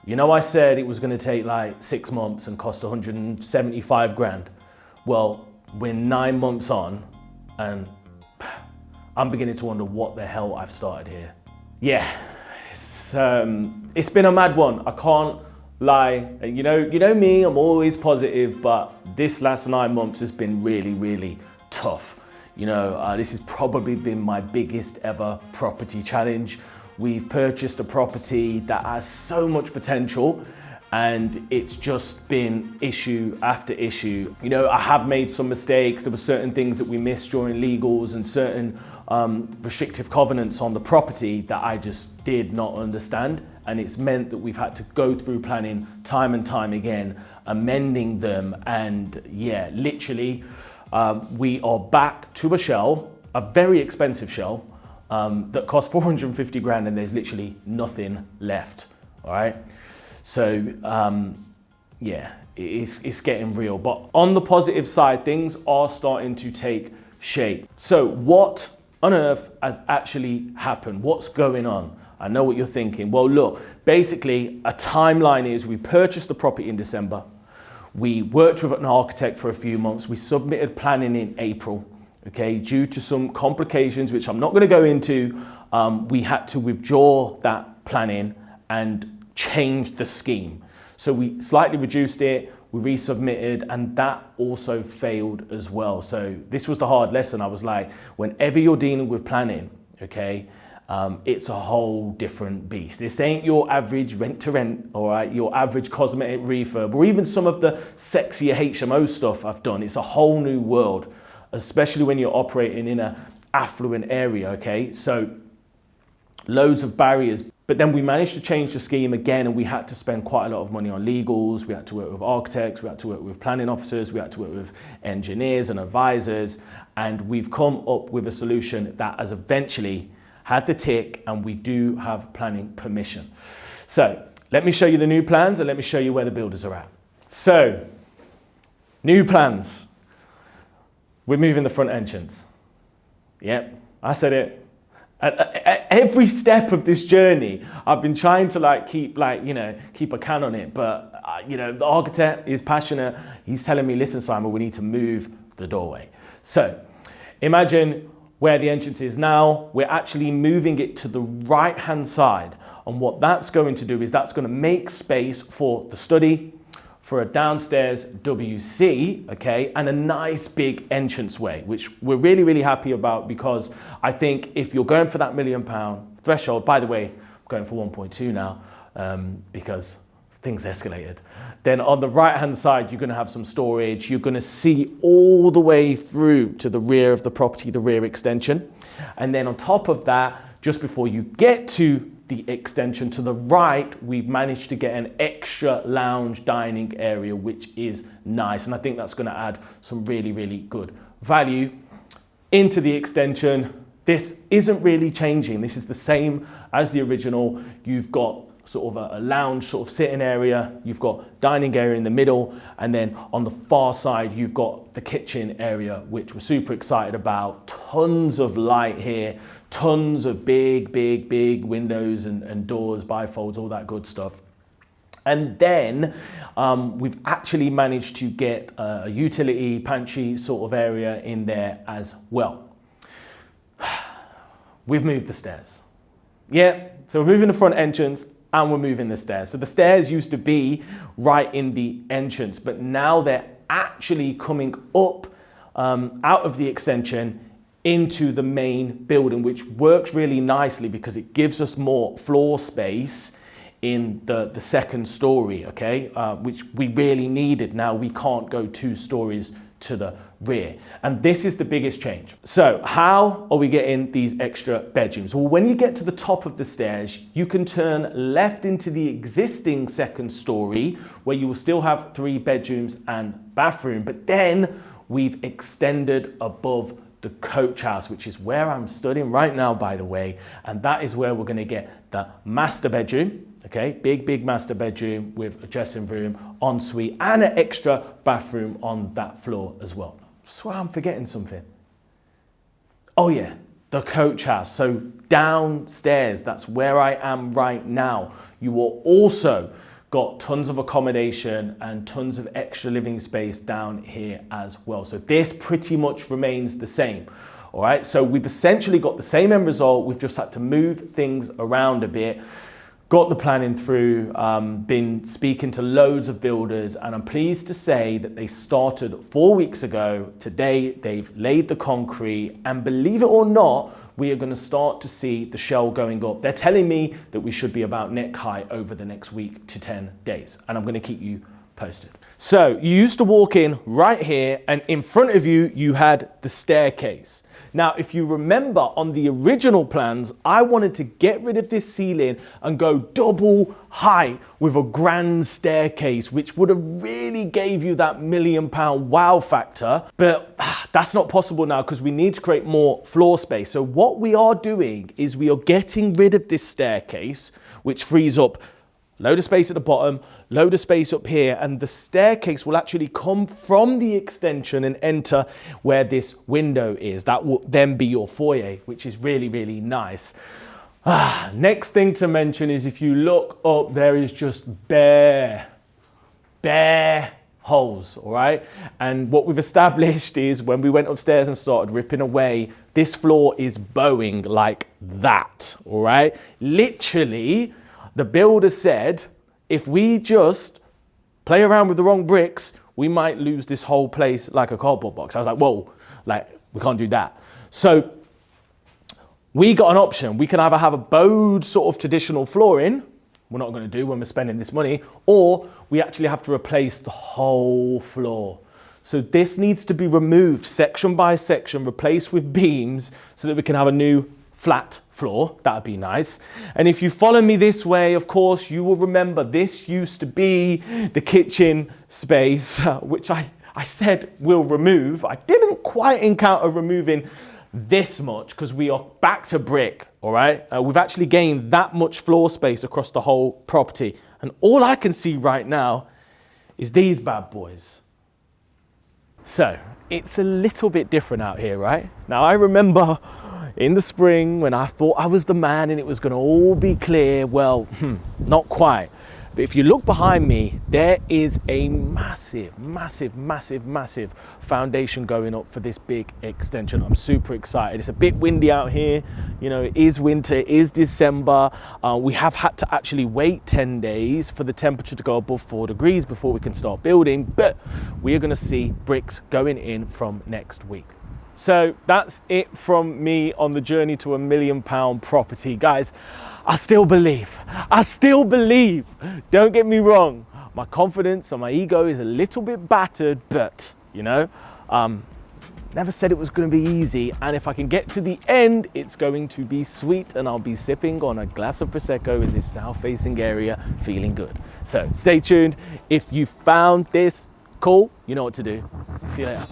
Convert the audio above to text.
You know, I said it was going to take like 6 months and cost 175 grand. Well, we're 9 months on and I'm beginning to wonder what the hell I've started here. Yeah, it's been a mad one. I can't lie. You know me, I'm always positive, but this last 9 months has been really, really tough. You know, this has probably been my biggest ever property challenge. We've purchased a property that has so much potential and it's just been issue after issue. You know, I have made some mistakes. There were certain things that we missed during legals and certain restrictive covenants on the property that I just did not understand. And it's meant that we've had to go through planning time and time again, amending them. And yeah, literally, we are back to a shell, a very expensive shell, that cost 450 grand and there's literally nothing left, all right? So yeah, it's getting real. But on the positive side, things are starting to take shape. So what on earth has actually happened? What's going on? I know what you're thinking. Well, look, basically a timeline is we purchased the property in December. We worked with an architect for a few months. We submitted planning in April. Okay, due to some complications, which I'm not going to go into, we had to withdraw that planning and change the scheme. So we slightly reduced it, we resubmitted, and that also failed as well. So this was the hard lesson. I was like, whenever you're dealing with planning, okay, it's a whole different beast. This ain't your average rent to rent, all right, your average cosmetic refurb, or even some of the sexier HMO stuff I've done. It's a whole new world, especially when you're operating in an affluent area, okay? So loads of barriers. But then we managed to change the scheme again and we had to spend quite a lot of money on legals. We had to work with architects, we had to work with planning officers, we had to work with engineers and advisors. And we've come up with a solution that has eventually had the tick and we do have planning permission. So let me show you the new plans and let me show you where the builders are at. So, new plans. We're moving the front entrance. Yep, I said it. At every step of this journey, I've been trying to keep a can on it. But the architect is passionate. He's telling me, listen, Simon, we need to move the doorway. So imagine where the entrance is now. We're actually moving it to the right-hand side. And what that's going to do is that's going to make space for the study, for a downstairs WC, okay, and a nice big entranceway, which we're really, really happy about because I think if you're going for that £1 million threshold, by the way, I'm going for 1.2 now because things escalated. Then on the right-hand side, you're gonna have some storage. You're gonna see all the way through to the rear of the property, the rear extension. And then on top of that, just before you get to the extension to the right, we've managed to get an extra lounge dining area, which is nice. And I think that's gonna add some really, really good value into the extension. This isn't really changing. This is the same as the original. You've got sort of a lounge sort of sitting area. You've got dining area in the middle. And then on the far side, you've got the kitchen area, which we're super excited about. Tons of light here, tons of big windows and doors, bifolds, all that good stuff. And then we've actually managed to get a utility pantry sort of area in there as well. We've moved the stairs. Yeah, so we're moving the front entrance and we're moving the stairs. So the stairs used to be right in the entrance, but now they're actually coming up out of the extension into the main building, which works really nicely because it gives us more floor space in the second story, okay, which we really needed. Now we can't go 2 stories to the rear. And this is the biggest change. So how are we getting these extra bedrooms? Well, when you get to the top of the stairs, you can turn left into the existing second story where you will still have 3 bedrooms and bathroom, but then we've extended above the coach house, which is where I'm studying right now, by the way. And that is where we're gonna get the master bedroom, okay? Big master bedroom with a dressing room, ensuite, and an extra bathroom on that floor as well. I swear I'm forgetting something. Oh yeah, the coach house. So downstairs, that's where I am right now. You are also got tons of accommodation and tons of extra living space down here as well. So this pretty much remains the same. All right, so we've essentially got the same end result. We've just had to move things around a bit. Got the planning through, been speaking to loads of builders, and I'm pleased to say that they started 4 weeks ago. Today, they've laid the concrete, and believe it or not, we are going to start to see the shell going up. They're telling me that we should be about neck high over the next week to 10 days, and I'm going to keep you posted. So you used to walk in right here, and in front of you, you had the staircase. Now, if you remember on the original plans, I wanted to get rid of this ceiling and go double height with a grand staircase, which would have really gave you that £1 million wow factor. But that's not possible now because we need to create more floor space. So what we are doing is we are getting rid of this staircase, which frees up load of space at the bottom, load of space up here, and the staircase will actually come from the extension and enter where this window is. That will then be your foyer, which is really, really nice. Next thing to mention is if you look up, there is just bare holes, all right? And what we've established is when we went upstairs and started ripping away, this floor is bowing like that, all right? Literally, the builder said, if we just play around with the wrong bricks, we might lose this whole place like a cardboard box. I was like, whoa, like we can't do that. So we got an option. We can either have a bowed sort of traditional flooring, we're not going to do when we're spending this money, or we actually have to replace the whole floor. So this needs to be removed section by section, replaced with beams so that we can have a new flat floor. That would be nice. And if you follow me this way, of course, you will remember this used to be the kitchen space, which I said we'll remove. I didn't quite encounter removing this much because we are back to brick, all right? We've actually gained that much floor space across the whole property. And all I can see right now is these bad boys. So it's a little bit different out here, right? Now I remember in the spring when I thought I was the man and it was going to all be clear. Well, not quite. But if you look behind me, there is a massive foundation going up for this big extension. I'm super excited. It's a bit windy out here. You know, it is winter, it is December. We have had to actually wait 10 days for the temperature to go above 4 degrees before we can start building. But we are going to see bricks going in from next week. So that's it from me on the journey to £1 million property. Guys, I still believe. Don't get me wrong. My confidence and my ego is a little bit battered, but you know, never said it was going to be easy. And if I can get to the end, it's going to be sweet and I'll be sipping on a glass of Prosecco in this south facing area, feeling good. So stay tuned. If you found this cool, you know what to do. See you later.